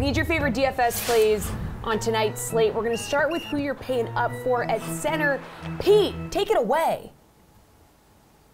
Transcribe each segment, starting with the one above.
Need your favorite DFS plays on tonight's slate. We're going to start with who you're paying up for at center. Pete, take it away.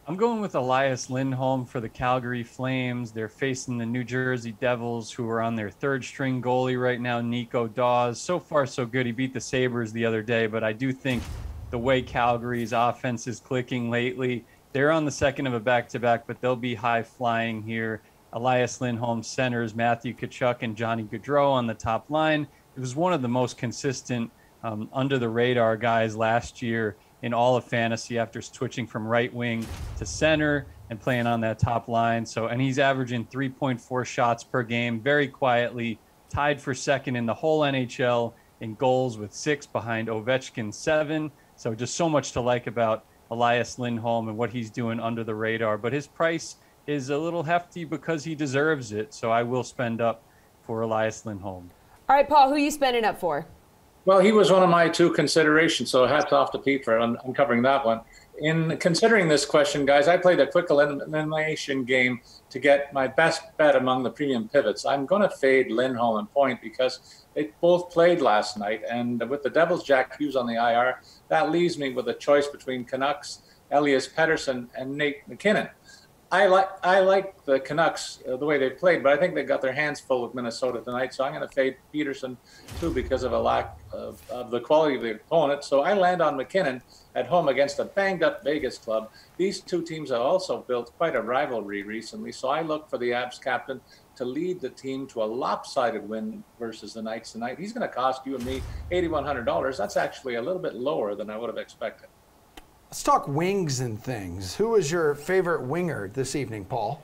I'm going with Elias Lindholm for the Calgary Flames. They're facing the New Jersey Devils, who are on their third-string goalie right now, Nico Dawes. So far, so good. He beat the Sabres the other day, but I do think the way Calgary's offense is clicking lately, they're on the second of a back-to-back, but they'll be high-flying here. Elias Lindholm centers Matthew Tkachuk and Johnny Gaudreau on the top line. It was one of the most consistent under-the-radar guys last year in all of fantasy after switching from right wing to center and playing on that top line. And he's averaging 3.4 shots per game very quietly, tied for second in the whole NHL in goals with 6 behind Ovechkin's 7. So just so much to like about Elias Lindholm and what he's doing under the radar. But his price is a little hefty because he deserves it. So I will spend up for Elias Lindholm. All right, Paul, who are you spending up for? Well, he was one of my 2 considerations, so hats off to Pete for uncovering that one. In considering this question, guys, I played a quick elimination game to get my best bet among the premium pivots. I'm going to fade Lindholm and point because they both played last night, and with the Devils' Jack Hughes on the IR, that leaves me with a choice between Canucks, Elias Pettersson, and Nate McKinnon. I like the Canucks, the way they played, but I think they got their hands full with Minnesota tonight. So I'm going to fade Peterson, too, because of a lack of the quality of the opponent. So I land on McKinnon at home against a banged-up Vegas club. These 2 teams have also built quite a rivalry recently. So I look for the Abs captain to lead the team to a lopsided win versus the Knights tonight. He's going to cost you and me $8,100. That's actually a little bit lower than I would have expected. Let's talk wings and things. Who is your favorite winger this evening, Paul?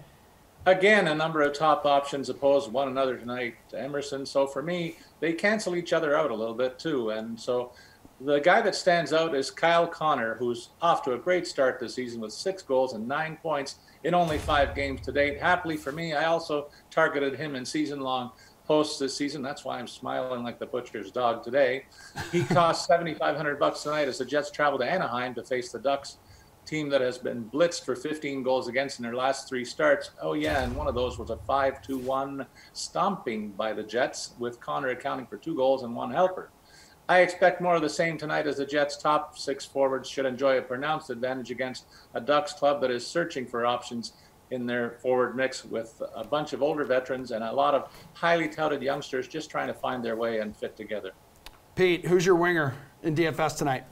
Again, a number of top options oppose one another tonight, Emerson. So for me, they cancel each other out a little bit too. And so the guy that stands out is Kyle Connor, who's off to a great start this season with 6 goals and 9 points in only 5 games to date. Happily for me, I also targeted him in season-long posts this season. That's why I'm smiling like the butcher's dog today. He cost $7,500 tonight as the Jets travel to Anaheim to face the Ducks, team that has been blitzed for 15 goals against in their last 3 starts. Oh yeah, and one of those was a 5-1 stomping by the Jets, with Connor accounting for 2 goals and 1 helper. I expect more of the same tonight, as the Jets' top 6 forwards should enjoy a pronounced advantage against a Ducks club that is searching for options in their forward mix, with a bunch of older veterans and a lot of highly touted youngsters just trying to find their way and fit together. Pete, who's your winger in DFS tonight?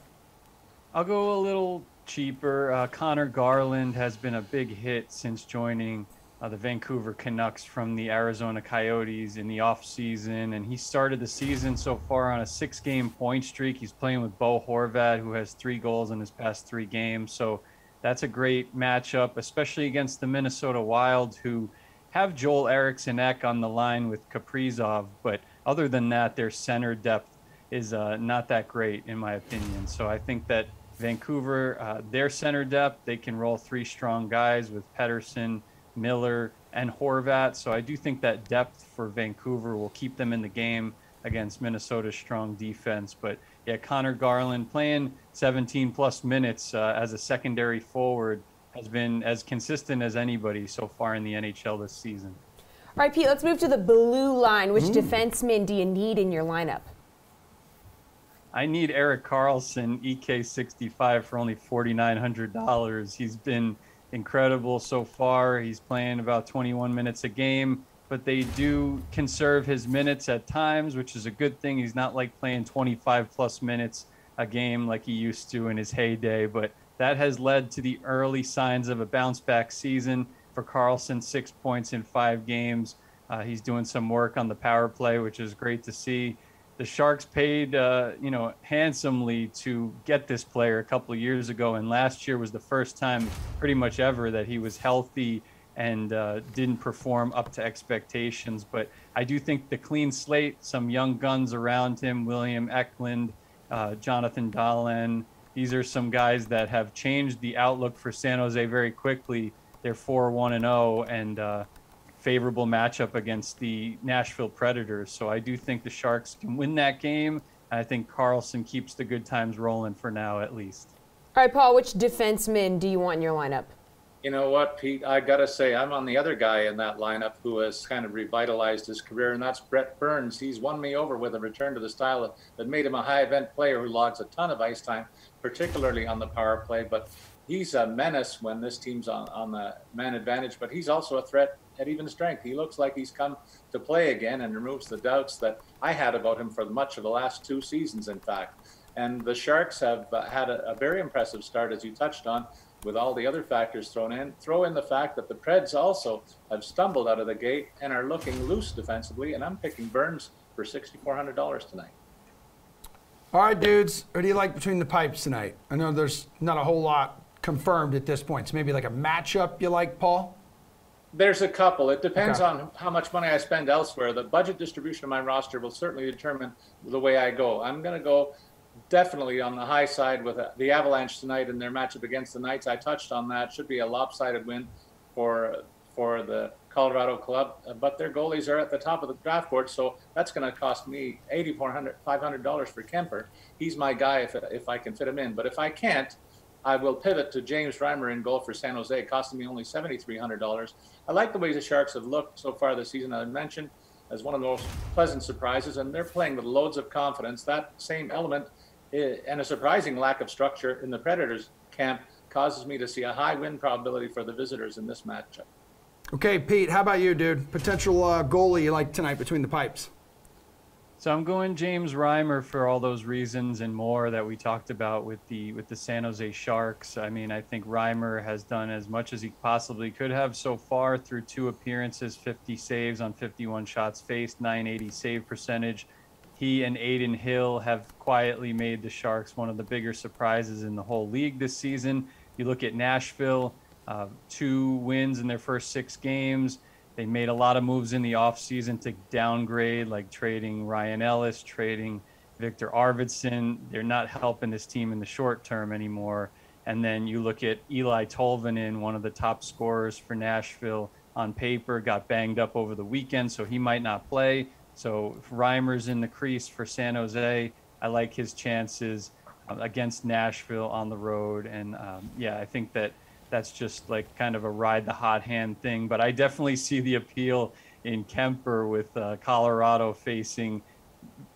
I'll go a little cheaper. Connor Garland has been a big hit since joining the Vancouver Canucks from the Arizona Coyotes in the offseason, and he started the season so far on a 6-game point streak. He's playing with Bo Horvat, who has 3 goals in his past 3 games. So that's a great matchup, especially against the Minnesota Wild, who have Joel Eriksson-Ek on the line with Kaprizov. But other than that, their center depth is not that great, in my opinion. So I think that Vancouver, their center depth, they can roll 3 strong guys with Pettersson, Miller, and Horvat. So I do think that depth for Vancouver will keep them in the game against Minnesota's strong defense. But yeah, Connor Garland playing 17+ minutes as a secondary forward has been as consistent as anybody so far in the NHL this season. All right, Pete, let's move to the blue line. Which defenseman do you need in your lineup? I need Erik Karlsson, EK65, for only $4,900. He's been incredible so far. He's playing about 21 minutes a game, but they do conserve his minutes at times, which is a good thing. He's not like playing 25+ minutes a game like he used to in his heyday, but that has led to the early signs of a bounce back season for Karlsson. 6 points in 5 games. He's doing some work on the power play, which is great to see. The Sharks paid, handsomely to get this player a couple of years ago, and last year was the first time pretty much ever that he was healthy and didn't perform up to expectations. But I do think the clean slate, some young guns around him, William Eklund, Jonathan Dahlen, these are some guys that have changed the outlook for San Jose very quickly. They're 4-1-0 and favorable matchup against the Nashville Predators. So I do think the Sharks can win that game. I think Karlsson keeps the good times rolling for now, at least. All right, Paul, which defenseman do you want in your lineup? You know what, Pete? I got to say, I'm on the other guy in that lineup who has kind of revitalized his career, and that's Brett Burns. He's won me over with a return to the style that made him a high-event player who logs a ton of ice time, particularly on the power play. But he's a menace when this team's on the man advantage, but he's also a threat at even strength. He looks like he's come to play again and removes the doubts that I had about him for much of the last 2 seasons, in fact. And the Sharks have had a very impressive start, as you touched on, with all the other factors thrown in. Throw in the fact that the Preds also have stumbled out of the gate and are looking loose defensively, and I'm picking Burns for $6,400 tonight. All right, dudes, who do you like between the pipes tonight? I know there's not a whole lot confirmed at this point, so maybe like a matchup you like, Paul? There's a couple. It depends on how much money I spend elsewhere. The budget distribution of my roster will certainly determine the way I go. I'm going to go definitely on the high side with the Avalanche tonight in their matchup against the Knights. I touched on that. Should be a lopsided win for the Colorado club, but their goalies are at the top of the draft board, so that's going to cost me $500 for Kemper. He's my guy if I can fit him in, but if I can't, I will pivot to James Reimer in goal for San Jose, costing me only $7,300. I like the way the Sharks have looked so far this season. I mentioned as one of the most pleasant surprises, and they're playing with loads of confidence. That same element and a surprising lack of structure in the Predators camp causes me to see a high win probability for the visitors in this matchup. Okay, Pete, how about you, dude? Potential goalie you like tonight between the pipes? So I'm going James Reimer for all those reasons and more that we talked about with the San Jose Sharks. I mean, I think Reimer has done as much as he possibly could have so far through 2 appearances, 50 saves on 51 shots faced, .980 save percentage. He and Aiden Hill have quietly made the Sharks one of the bigger surprises in the whole league this season. You look at Nashville, 2 wins in their first 6 games. They made a lot of moves in the offseason to downgrade, like trading Ryan Ellis, trading Victor Arvidsson. They're not helping this team in the short term anymore. And then you look at Eli Tolvanen, one of the top scorers for Nashville on paper, got banged up over the weekend, so he might not play. So if Reimer's in the crease for San Jose, I like his chances against Nashville on the road. And I think that's just like kind of a ride the hot hand thing. But I definitely see the appeal in Kemper with Colorado facing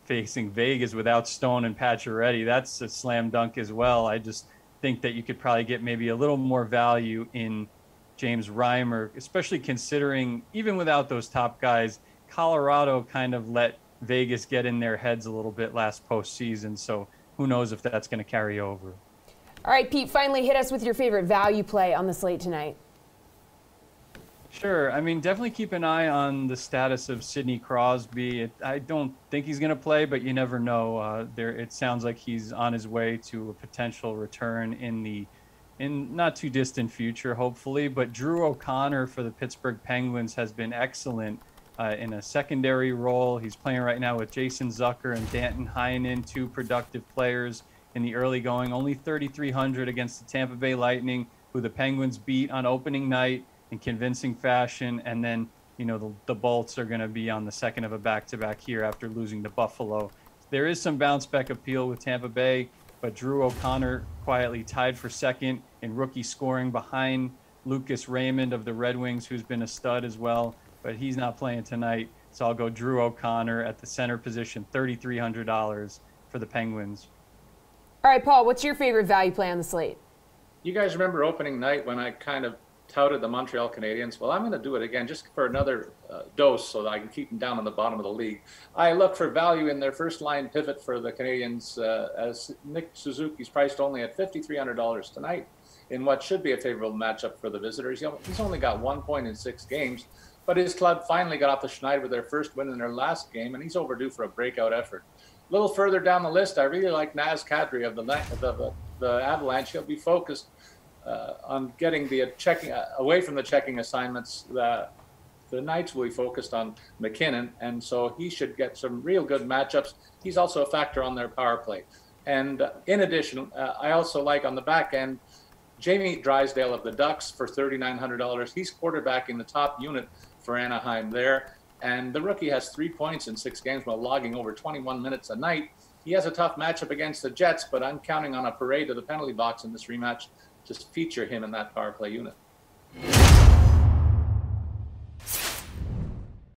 Vegas without Stone and Pacioretty. That's a slam dunk as well. I just think that you could probably get maybe a little more value in James Reimer, especially considering even without those top guys, Colorado kind of let Vegas get in their heads a little bit last postseason. So who knows if that's going to carry over. All right, Pete, finally hit us with your favorite value play on the slate tonight. Sure. I mean, definitely keep an eye on the status of Sidney Crosby. I don't think he's going to play, but you never know. It sounds like he's on his way to a potential return in not too distant future, hopefully. But Drew O'Connor for the Pittsburgh Penguins has been excellent in a secondary role. He's playing right now with Jason Zucker and Danton Heinen, 2 productive players in the early going. Only 3,300 against the Tampa Bay Lightning, who the Penguins beat on opening night in convincing fashion. And then, the Bolts are going to be on the second of a back-to-back here after losing to Buffalo. There is some bounce-back appeal with Tampa Bay, but Drew O'Connor quietly tied for second in rookie scoring behind Lucas Raymond of the Red Wings, who's been a stud as well, but he's not playing tonight. So I'll go Drew O'Connor at the center position, $3,300 for the Penguins. All right, Paul, what's your favorite value play on the slate? You guys remember opening night when I kind of touted the Montreal Canadiens? Well, I'm going to do it again just for another dose so that I can keep them down on the bottom of the league. I look for value in their first line pivot for the Canadiens as Nick Suzuki's priced only at $5,300 tonight in what should be a favorable matchup for the visitors. He's only got 1 point in 6 games, but his club finally got off the schneid with their first win in their last game, and he's overdue for a breakout effort. A little further down the list, I really like Naz Kadri of the Avalanche. He'll be focused on getting the checking away from the checking assignments. The Knights will be focused on McKinnon, and so he should get some real good matchups. He's also a factor on their power play. And in addition, I also like on the back end, Jamie Drysdale of the Ducks for $3,900. He's quarterbacking the top unit for Anaheim there. And the rookie has 3 points in 6 games while logging over 21 minutes a night. He has a tough matchup against the Jets, but I'm counting on a parade to the penalty box in this rematch to feature him in that power play unit. it.